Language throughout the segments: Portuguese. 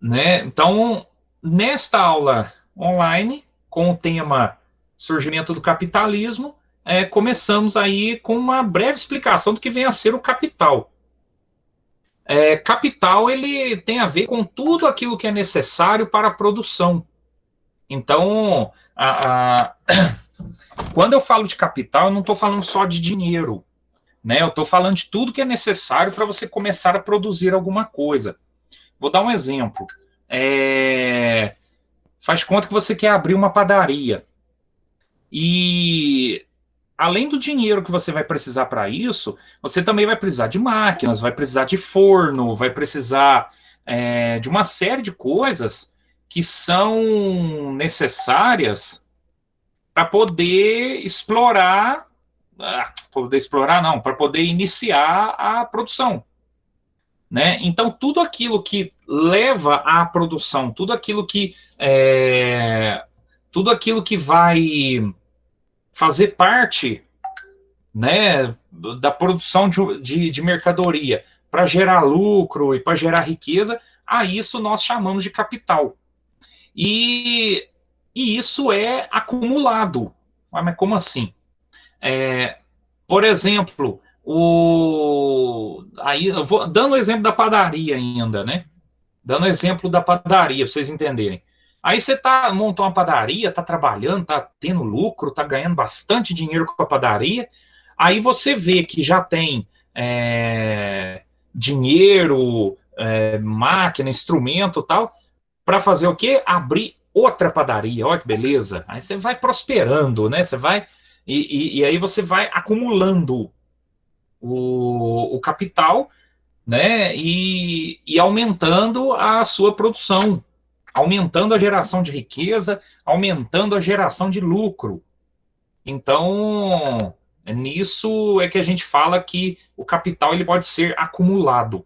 né? Então, nesta aula online, com o tema Surgimento do Capitalismo, começamos aí com uma breve explicação do que vem a ser o capital. Capital, ele tem a ver com tudo aquilo que é necessário para a produção. Então, quando eu falo de capital, eu não estou falando só de dinheiro, né? Eu estou falando de tudo que é necessário para você começar a produzir alguma coisa. Vou dar um exemplo. Faz conta que você quer abrir uma padaria. E além do dinheiro que você vai precisar para isso, você também vai precisar de máquinas, vai precisar de forno, vai precisar de uma série de coisas que são necessárias para poder explorar, para poder iniciar a produção. Né? Então, tudo aquilo que leva à produção, tudo aquilo que vai fazer parte, né, da produção de mercadoria para gerar lucro e para gerar riqueza, a isso nós chamamos de capital. E isso é acumulado. Mas como assim? Por exemplo, aí eu vou dando o exemplo da padaria ainda, né? Dando o exemplo da padaria, para vocês entenderem. Aí você montou uma padaria, está trabalhando, está tendo lucro, está ganhando bastante dinheiro com a padaria. Aí você vê que já tem dinheiro, máquina, instrumento, tal, para fazer o quê? Abrir outra padaria. Olha que beleza. Aí você vai prosperando, né? Você vai e aí você vai acumulando o capital, né? E aumentando a sua produção, aumentando a geração de riqueza, aumentando a geração de lucro. Então, nisso é que a gente fala que o capital ele pode ser acumulado.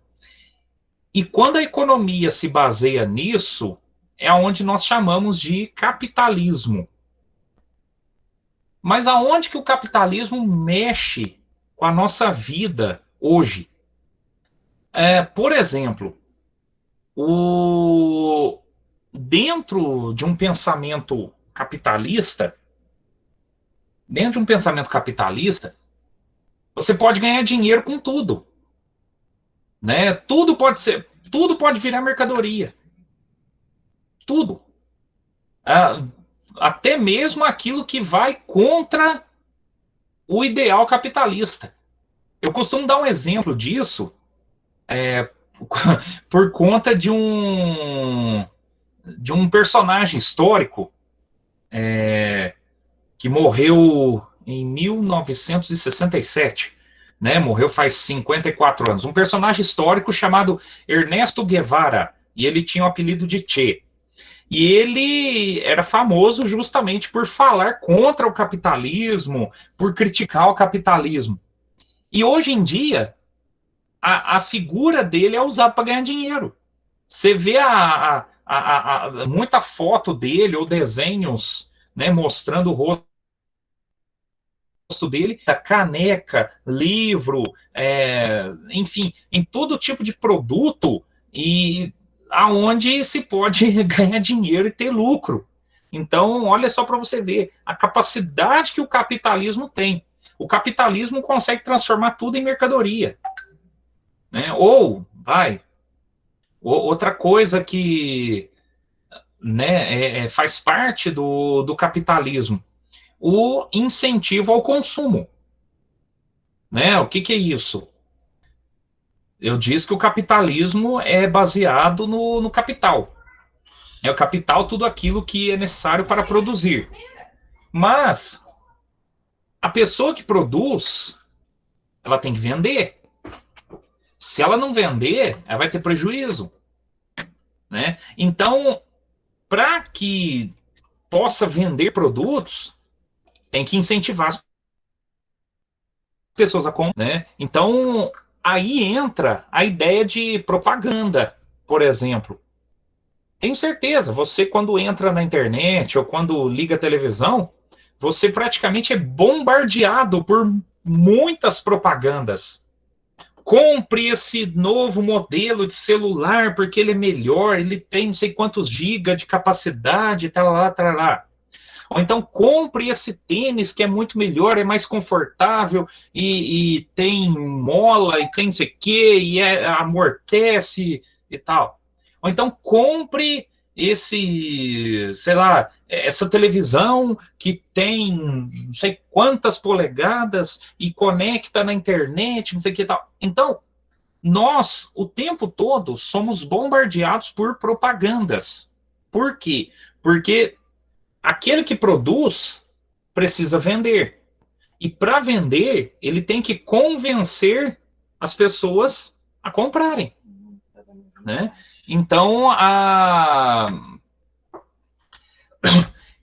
E quando a economia se baseia nisso, é onde nós chamamos de capitalismo. Mas aonde que o capitalismo mexe com a nossa vida hoje? Por exemplo, dentro de um pensamento capitalista, você pode ganhar dinheiro com tudo, né? Tudo pode virar mercadoria, tudo, até mesmo aquilo que vai contra o ideal capitalista. Eu costumo dar um exemplo disso, por conta de um personagem histórico que morreu em 1967, né? Morreu faz 54 anos. Um personagem histórico chamado Ernesto Guevara, e ele tinha o apelido de Che. E ele era famoso justamente por falar contra o capitalismo, por criticar o capitalismo. E hoje em dia, a figura dele é usada para ganhar dinheiro. Você vê muita foto dele ou desenhos, né, mostrando o rosto dele, da caneca, livro, enfim, em todo tipo de produto e aonde se pode ganhar dinheiro e ter lucro. Então, olha só para você ver a capacidade que o capitalismo tem. O capitalismo consegue transformar tudo em mercadoria, né? Outra coisa que, né, faz parte do capitalismo, o incentivo ao consumo. Né? O que é isso? Eu disse que o capitalismo é baseado no capital. É o capital tudo aquilo que é necessário para produzir. Mas a pessoa que produz, ela tem que vender. Se ela não vender, ela vai ter prejuízo. Né? Então, para que possa vender produtos, tem que incentivar as pessoas a comprar. Né? Então, aí entra a ideia de propaganda, por exemplo. Tenho certeza, você quando entra na internet ou quando liga a televisão, você praticamente é bombardeado por muitas propagandas. compre esse novo modelo de celular porque ele é melhor, ele tem não sei quantos gigas de capacidade, tal lá, tal lá. Ou então compre esse tênis que é muito melhor, é mais confortável e tem mola e tem não sei o que, e amortece e tal. Ou então compre esse, sei lá, essa televisão que tem não sei quantas polegadas e conecta na internet, não sei o que e tal. Então, nós, o tempo todo, somos bombardeados por propagandas. Por quê? Porque aquele que produz precisa vender. E para vender, ele tem que convencer as pessoas a comprarem, né? Então,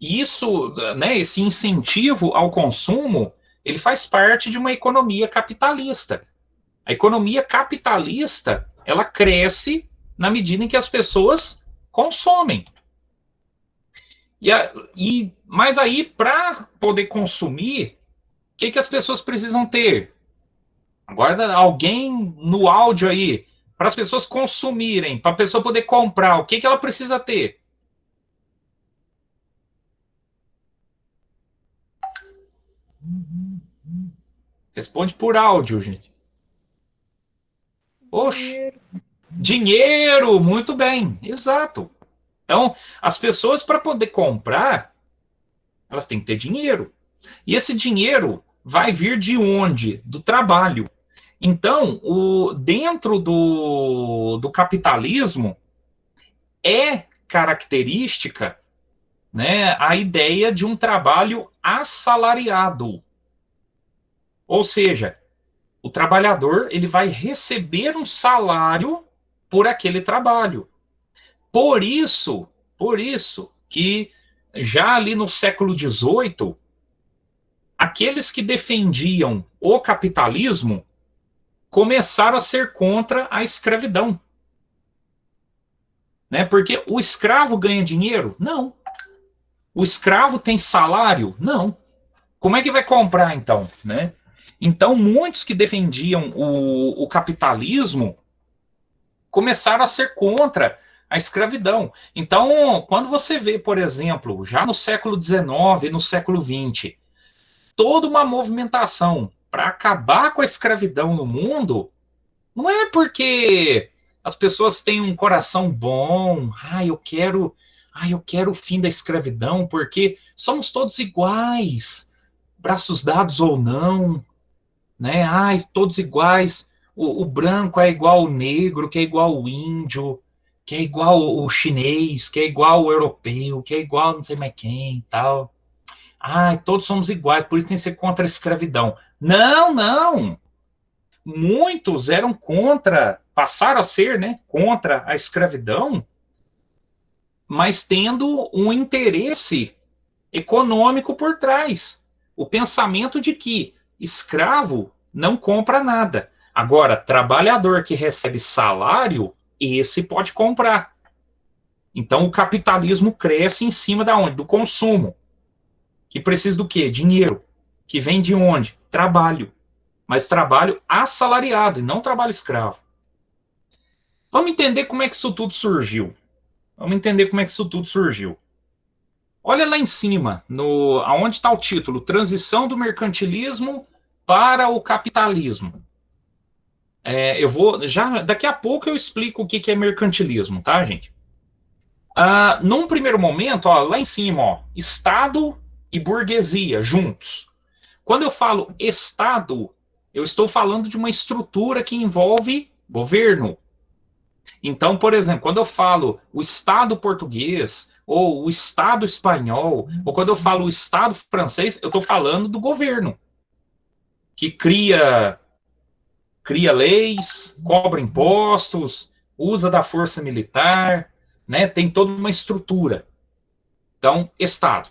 isso, né, esse incentivo ao consumo, ele faz parte de uma economia capitalista. A economia capitalista, ela cresce na medida em que as pessoas consomem. Mas aí, para poder consumir, o que as pessoas precisam ter? Agora, alguém no áudio aí, para as pessoas consumirem, para a pessoa poder comprar, o que ela precisa ter? Responde por áudio, gente. Oxe, dinheiro, muito bem, exato. Então, as pessoas, para poder comprar, elas têm que ter dinheiro. E esse dinheiro vai vir de onde? Do trabalho. Então, dentro do capitalismo, é característica, né, a ideia de um trabalho assalariado. Ou seja, o trabalhador ele vai receber um salário por aquele trabalho. Por isso que já ali no século XVIII, aqueles que defendiam o capitalismo começaram a ser contra a escravidão. Né? Porque o escravo ganha dinheiro? Não. O escravo tem salário? Não. Como é que vai comprar, então? Né? Então, muitos que defendiam o capitalismo começaram a ser contra a escravidão. Então, quando você vê, por exemplo, já no século XIX e no século XX, toda uma movimentação para acabar com a escravidão no mundo, não é porque as pessoas têm um coração bom, eu quero o fim da escravidão, porque somos todos iguais, braços dados ou não, né? Todos iguais. O branco é igual ao negro, que é igual ao índio, que é igual ao chinês, que é igual ao europeu, que é igual não sei mais quem e tal. Todos somos iguais, por isso tem que ser contra a escravidão. Não, não. Muitos eram contra, passaram a ser, né, contra a escravidão, mas tendo um interesse econômico por trás. O pensamento de que escravo não compra nada. Agora, trabalhador que recebe salário, esse pode comprar. Então, o capitalismo cresce em cima da onde? Do consumo. Que precisa do quê? Dinheiro. Que vem de onde? Trabalho. Mas trabalho assalariado e não trabalho escravo. Vamos entender como é que isso tudo surgiu. Olha lá em cima, aonde está o título, Transição do Mercantilismo para o Capitalismo. Daqui a pouco eu explico o que é mercantilismo, tá, gente? Num primeiro momento, lá em cima, Estado e burguesia juntos. Quando eu falo Estado, eu estou falando de uma estrutura que envolve governo. Então, por exemplo, quando eu falo o Estado português, ou o Estado espanhol, ou quando eu falo o Estado francês, eu estou falando do governo, que cria leis, cobra impostos, usa da força militar, né? Tem toda uma estrutura. Então, Estado.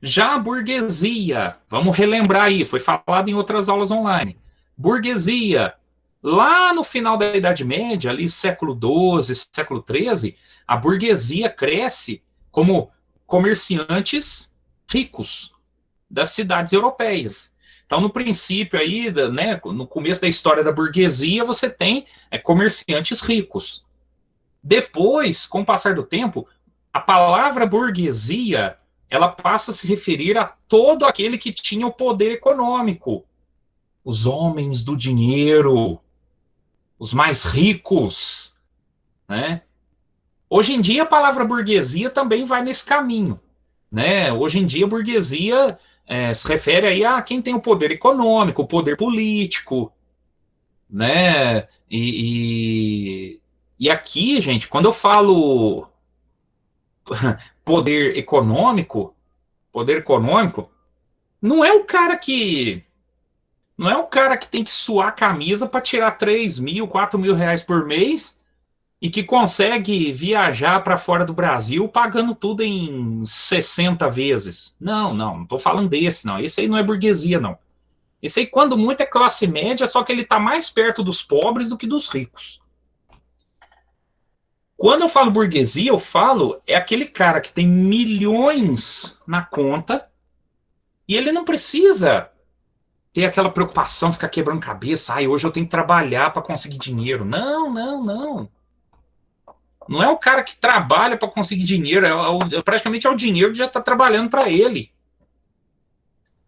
Já a burguesia, vamos relembrar aí, foi falado em outras aulas online. Burguesia, lá no final da Idade Média, ali século XII, século XIII, a burguesia cresce como comerciantes ricos das cidades europeias. Então, no princípio aí, né, no começo da história da burguesia, você tem comerciantes ricos. Depois, com o passar do tempo, a palavra burguesia, ela passa a se referir a todo aquele que tinha o poder econômico. Os homens do dinheiro, os mais ricos, né? Hoje em dia, a palavra burguesia também vai nesse caminho, né? Hoje em dia, a burguesia se refere aí a quem tem o poder econômico, o poder político, né? E aqui, gente, quando eu falo poder econômico, não é o cara que não é o cara que tem que suar a camisa para tirar 3 mil, 4 mil reais por mês e que consegue viajar para fora do Brasil pagando tudo em 60 vezes. Não estou falando desse, não. Esse aí não é burguesia, não. Esse aí, quando muito, é classe média, só que ele está mais perto dos pobres do que dos ricos. Quando eu falo burguesia, eu falo é aquele cara que tem milhões na conta e ele não precisa ter aquela preocupação, ficar quebrando cabeça. Ai, hoje eu tenho que trabalhar para conseguir dinheiro. Não. Não é o cara que trabalha para conseguir dinheiro, praticamente é o dinheiro que já está trabalhando para ele.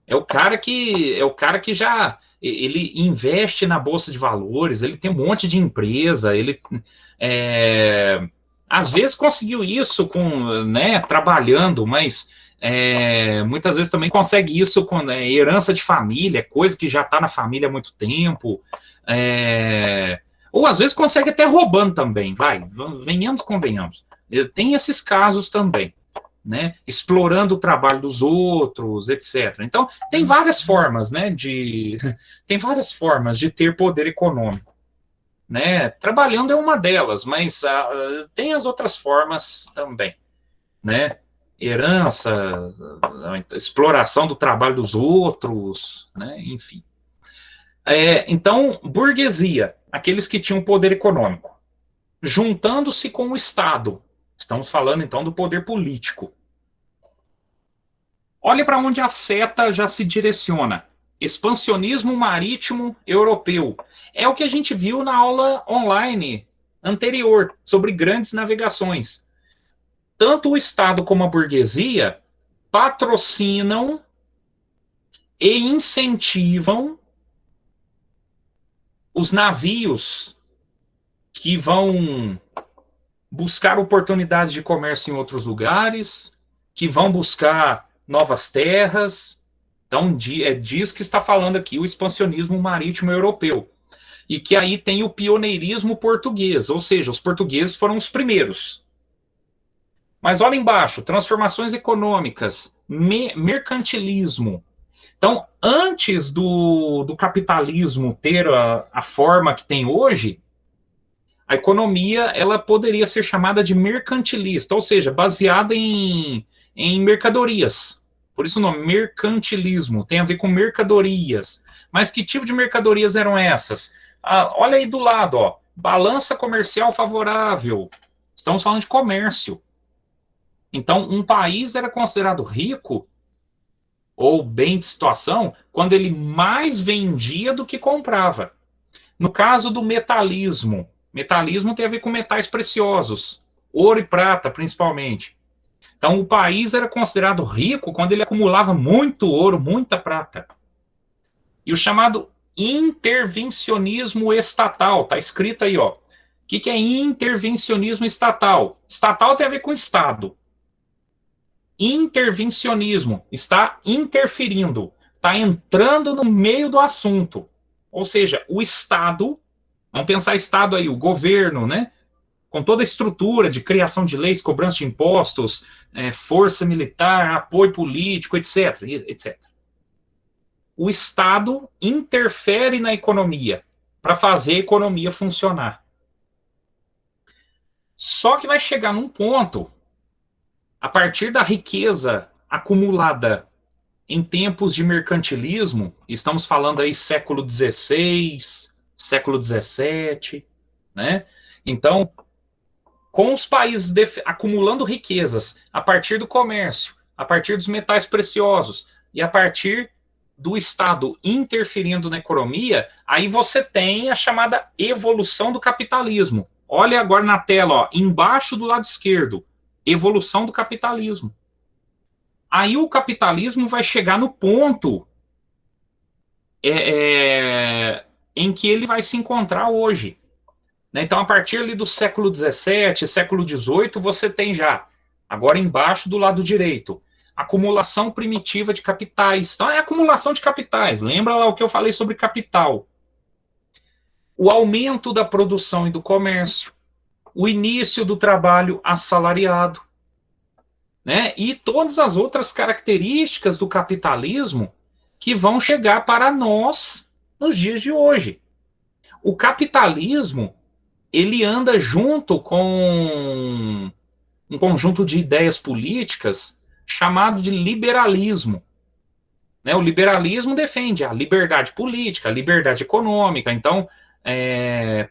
É o cara que já ele investe na bolsa de valores, ele tem um monte de empresa, ele às vezes conseguiu isso com, né, trabalhando, mas muitas vezes também consegue isso com herança de família, coisa que já está na família há muito tempo. Ou às vezes consegue até roubando também, venhamos, convenhamos. Tem esses casos também, né? Explorando o trabalho dos outros, etc. Então, tem várias formas, né? Tem várias formas de ter poder econômico, né? Trabalhando é uma delas, mas tem as outras formas também, né? Herança, exploração do trabalho dos outros, né? Enfim. Então, burguesia, aqueles que tinham poder econômico, juntando-se com o Estado. Estamos falando, então, do poder político. Olhe para onde a seta já se direciona. Expansionismo marítimo europeu. É o que a gente viu na aula online anterior, sobre grandes navegações. Tanto o Estado como a burguesia patrocinam e incentivam os navios que vão buscar oportunidades de comércio em outros lugares, que vão buscar novas terras. Então, é disso que está falando aqui o expansionismo marítimo europeu. E que aí tem o pioneirismo português, ou seja, os portugueses foram os primeiros. Mas olha embaixo, transformações econômicas, mercantilismo. Então, antes do capitalismo ter a forma que tem hoje, a economia ela poderia ser chamada de mercantilista, ou seja, baseada em mercadorias. Por isso o nome, mercantilismo, tem a ver com mercadorias. Mas que tipo de mercadorias eram essas? Olha aí do lado, ó, balança comercial favorável. Estamos falando de comércio. Então, um país era considerado rico ou bem de situação quando ele mais vendia do que comprava. No caso do metalismo, metalismo tem a ver com metais preciosos, ouro e prata, principalmente. Então, o país era considerado rico quando ele acumulava muito ouro, muita prata. E o chamado intervencionismo estatal, está escrito aí, ó. O que é intervencionismo estatal? Estatal tem a ver com Estado. Intervencionismo está interferindo, está entrando no meio do assunto. Ou seja, o Estado, vamos pensar Estado aí, o governo, né? Com toda a estrutura de criação de leis, cobrança de impostos, força militar, apoio político, etc, etc. O Estado interfere na economia para fazer a economia funcionar. Só que vai chegar num ponto, a partir da riqueza acumulada em tempos de mercantilismo, estamos falando aí século XVI, século XVII, né? Então, com os países acumulando riquezas a partir do comércio, a partir dos metais preciosos e a partir do Estado interferindo na economia, aí você tem a chamada evolução do capitalismo. Olha agora na tela, ó, embaixo do lado esquerdo, evolução do capitalismo. Aí o capitalismo vai chegar no ponto em que ele vai se encontrar hoje. Então, a partir ali do século XVII, século XVIII, você tem já, agora embaixo do lado direito, acumulação primitiva de capitais. Então, é acumulação de capitais. Lembra lá o que eu falei sobre capital? O aumento da produção e do comércio, o início do trabalho assalariado, né? E todas as outras características do capitalismo que vão chegar para nós nos dias de hoje. O capitalismo, ele anda junto com um conjunto de ideias políticas chamado de liberalismo. Né? O liberalismo defende a liberdade política, a liberdade econômica. Então,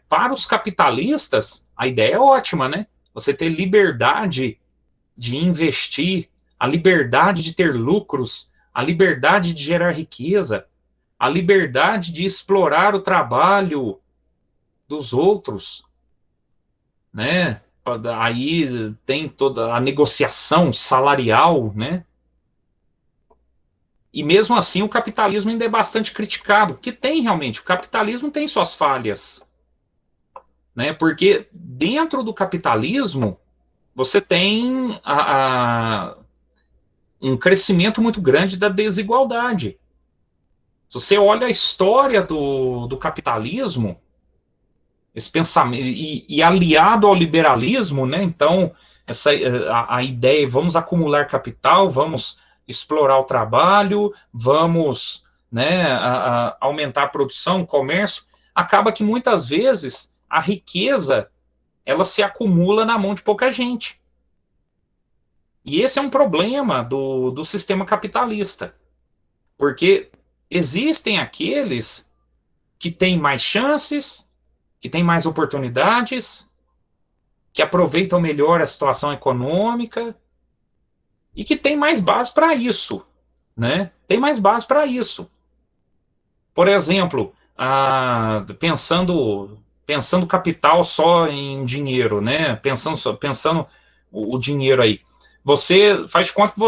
para os capitalistas, a ideia é ótima, né? Você ter liberdade de investir, a liberdade de ter lucros, a liberdade de gerar riqueza, a liberdade de explorar o trabalho dos outros, né? Aí tem toda a negociação salarial, né? E mesmo assim o capitalismo ainda é bastante criticado, porque tem realmente, o capitalismo tem suas falhas, né? Porque dentro do capitalismo você tem um crescimento muito grande da desigualdade. Se você olha a história do capitalismo, esse pensamento, e aliado ao liberalismo, né? Então, a ideia é vamos acumular capital, vamos explorar o trabalho, vamos, né, aumentar a produção, o comércio, acaba que muitas vezes a riqueza ela se acumula na mão de pouca gente. E esse é um problema do sistema capitalista, porque existem aqueles que têm mais chances, que têm mais oportunidades, que aproveitam melhor a situação econômica e que têm mais base para isso, né? Tem mais base para isso. Por exemplo, pensando capital só em dinheiro, né? Pensando o dinheiro aí. Você faz de conta que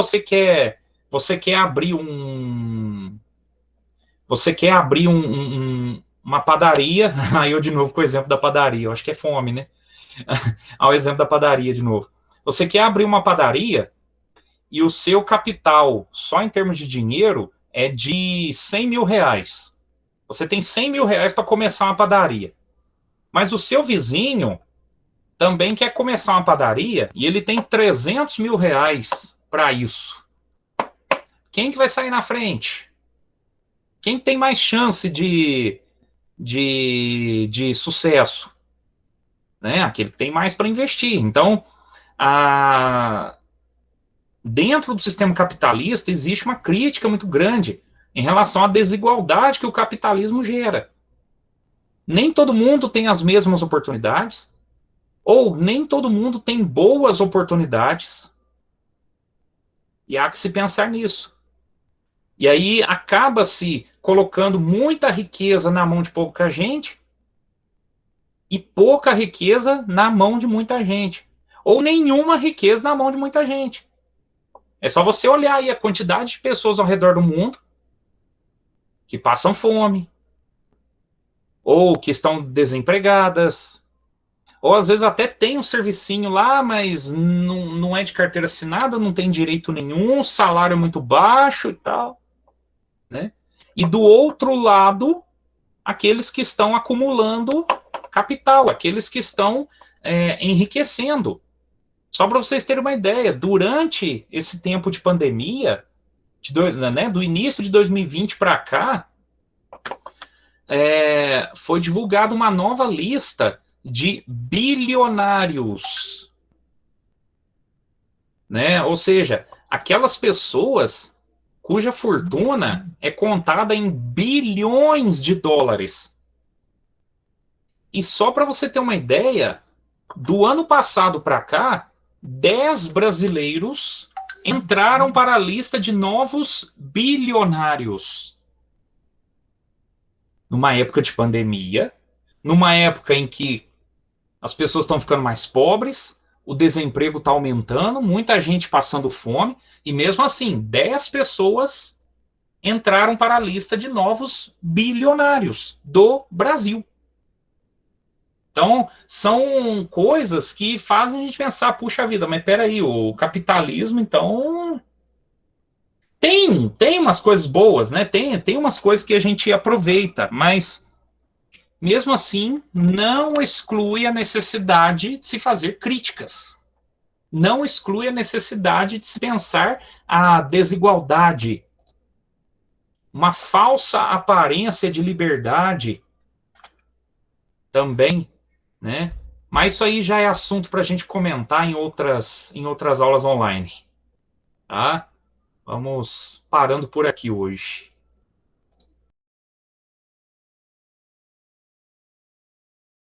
você quer abrir uma padaria. Aí eu de novo com o exemplo da padaria, eu acho que é fome, né? Ao exemplo da padaria de novo. Você quer abrir uma padaria e o seu capital, só em termos de dinheiro, é de 100 mil reais. Você tem 100 mil reais para começar uma padaria. Mas o seu vizinho também quer começar uma padaria e ele tem 300 mil reais para isso. Quem que vai sair na frente? Quem tem mais chance de sucesso? Né? Aquele que tem mais para investir. Então, dentro do sistema capitalista existe uma crítica muito grande em relação à desigualdade que o capitalismo gera. Nem todo mundo tem as mesmas oportunidades, ou nem todo mundo tem boas oportunidades, e há que se pensar nisso. E aí acaba-se colocando muita riqueza na mão de pouca gente e pouca riqueza na mão de muita gente. Ou nenhuma riqueza na mão de muita gente. É só você olhar aí a quantidade de pessoas ao redor do mundo que passam fome, ou que estão desempregadas, ou às vezes até tem um servicinho lá, mas não é de carteira assinada, não tem direito nenhum, salário é muito baixo e tal, né? E do outro lado, aqueles que estão acumulando capital, aqueles que estão enriquecendo. Só para vocês terem uma ideia, durante esse tempo de pandemia, do início de 2020 para cá, foi divulgada uma nova lista de bilionários, né? Ou seja, aquelas pessoas cuja fortuna é contada em bilhões de dólares. E só para você ter uma ideia, do ano passado para cá, 10 brasileiros entraram para a lista de novos bilionários. numa época de pandemia, numa época em que as pessoas estão ficando mais pobres, o desemprego está aumentando, muita gente passando fome, e mesmo assim, 10 pessoas entraram para a lista de novos bilionários do Brasil. Então, são coisas que fazem a gente pensar, puxa vida, mas peraí, o capitalismo, então, tem umas coisas boas, né? Tem umas coisas que a gente aproveita, mas, mesmo assim, não exclui a necessidade de se fazer críticas. Não exclui a necessidade de se pensar a desigualdade, uma falsa aparência de liberdade também, né? Mas isso aí já é assunto para a gente comentar em outras aulas online, tá? Vamos parando por aqui hoje.